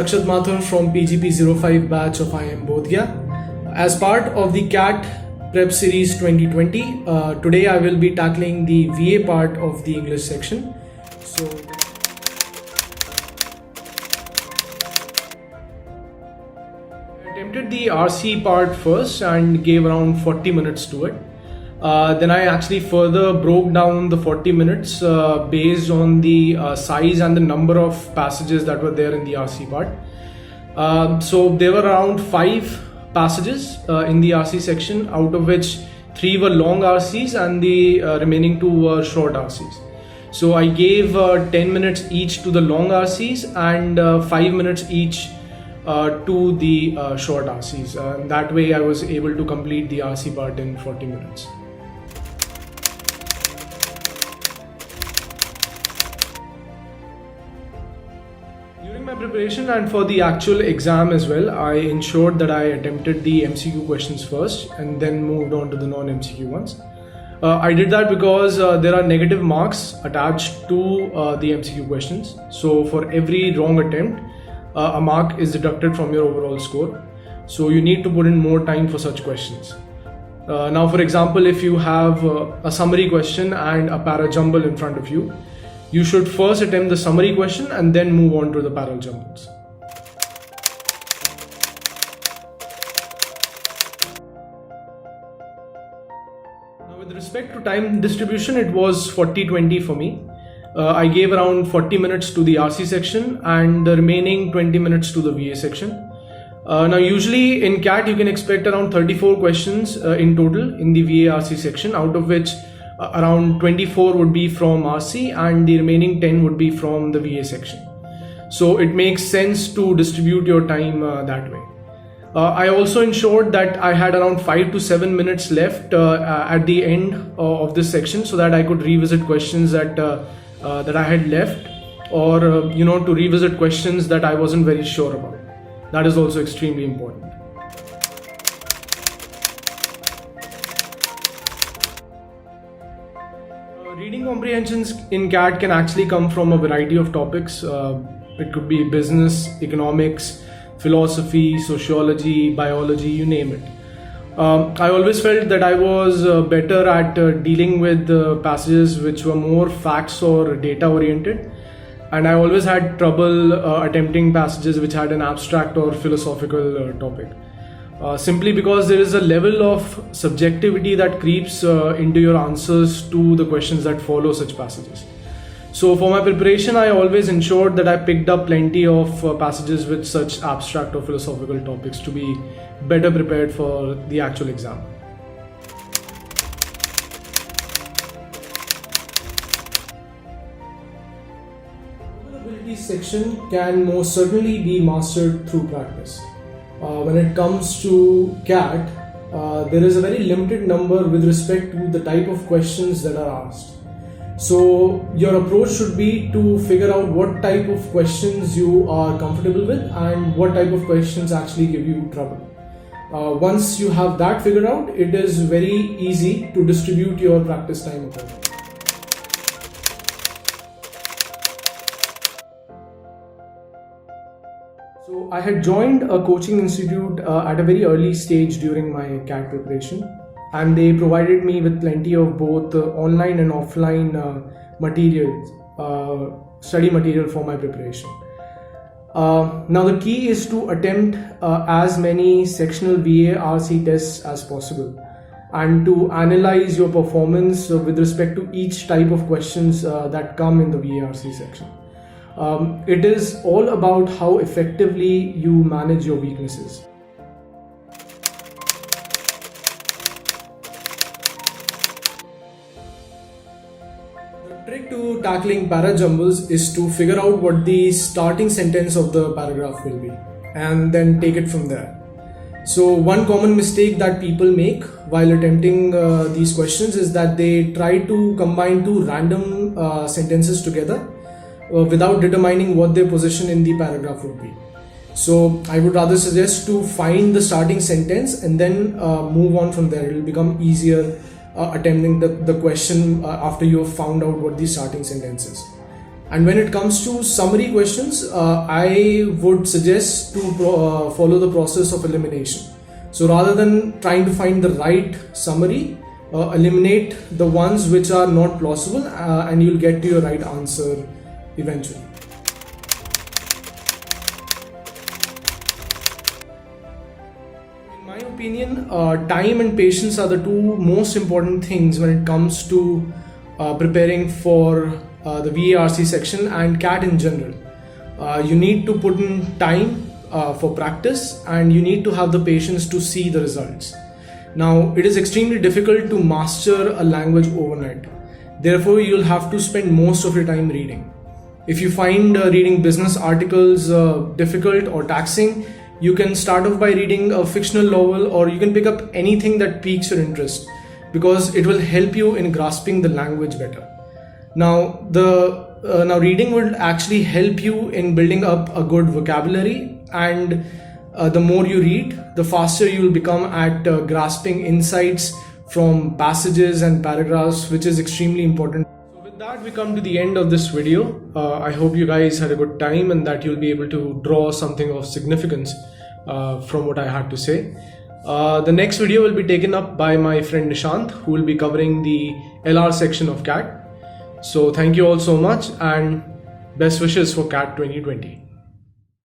Akshat Mathur from PGP05 batch of IIM Bodh Gaya. As part of the CAT Prep Series 2020, today I will be tackling the VA part of the English section. So, I attempted the RC part first and gave around 40 minutes to it. Then I actually further broke down the 40 minutes based on the size and the number of passages that were there in the RC part. So there were around 5 passages in the RC section, out of which 3 were long RCs and the remaining 2 were short RCs. So I gave 10 minutes each to the long RCs and 5 minutes each to the short RCs. That way I was able to complete the RC part in 40 minutes. During my preparation and for the actual exam as well, I ensured that I attempted the MCQ questions first and then moved on to the non-MCQ ones. I did that because there are negative marks attached to the MCQ questions. So for every wrong attempt, a mark is deducted from your overall score. So you need to put in more time for such questions. Now, for example, if you have a summary question and a para-jumble in front of you, you should first attempt the summary question and then move on to the parallel jumbles. Now, with respect to time distribution, it was 40-20 for me. I gave around 40 minutes to the RC section and the remaining 20 minutes to the VA section. Now, usually in CAT, you can expect around 34 questions in total in the VA RC section, out of which around 24 would be from RC and the remaining 10 would be from the VA section. So it makes sense to distribute your time that way. I also ensured that I had around 5 to 7 minutes left at the end of this section so that I could revisit questions that I had left, or to revisit questions that I wasn't very sure about. That is also extremely important. Reading comprehensions in CAT can actually come from a variety of topics. It could be business, economics, philosophy, sociology, biology, you name it. I always felt that I was better at dealing with passages which were more facts or data oriented, and I always had trouble attempting passages which had an abstract or philosophical topic. Simply because there is a level of subjectivity that creeps into your answers to the questions that follow such passages. So for my preparation, I always ensured that I picked up plenty of passages with such abstract or philosophical topics to be better prepared for the actual exam. The section can most certainly be mastered through practice. When it comes to CAT, there is a very limited number with respect to the type of questions that are asked. So your approach should be to figure out what type of questions you are comfortable with and what type of questions actually give you trouble. Once you have that figured out, it is very easy to distribute your practice time accordingly. So I had joined a coaching institute at a very early stage during my CAT preparation, and they provided me with plenty of both online and offline study material for my preparation. Now the key is to attempt as many sectional VA RC tests as possible and to analyze your performance with respect to each type of questions that come in the VA RC section. It is all about how effectively you manage your weaknesses. The trick to tackling para-jumbles is to figure out what the starting sentence of the paragraph will be and then take it from there. So one common mistake that people make while attempting these questions is that they try to combine 2 random sentences together without determining what their position in the paragraph would be. So I would rather suggest to find the starting sentence and then move on from there. It will become easier attempting the question after you have found out what the starting sentence is. And when it comes to summary questions, I would suggest to follow the process of elimination. So rather than trying to find the right summary, eliminate the ones which are not plausible, and you'll get to your right answer eventually. In my opinion, time and patience are the two most important things when it comes to preparing for the VARC section and CAT in general. You need to put in time for practice, and you need to have the patience to see the results. Now, it is extremely difficult to master a language overnight. Therefore, you'll have to spend most of your time reading. If you find reading business articles difficult or taxing, you can start off by reading a fictional novel, or you can pick up anything that piques your interest, because it will help you in grasping the language better. Now, reading will actually help you in building up a good vocabulary, and the more you read, the faster you will become at grasping insights from passages and paragraphs, which is extremely important. So with that, we come to the end of this video. I hope you guys had a good time and that you'll be able to draw something of significance from what I had to say. The next video will be taken up by my friend Nishant, who will be covering the LR section of CAT. So thank you all so much, and best wishes for CAT 2020.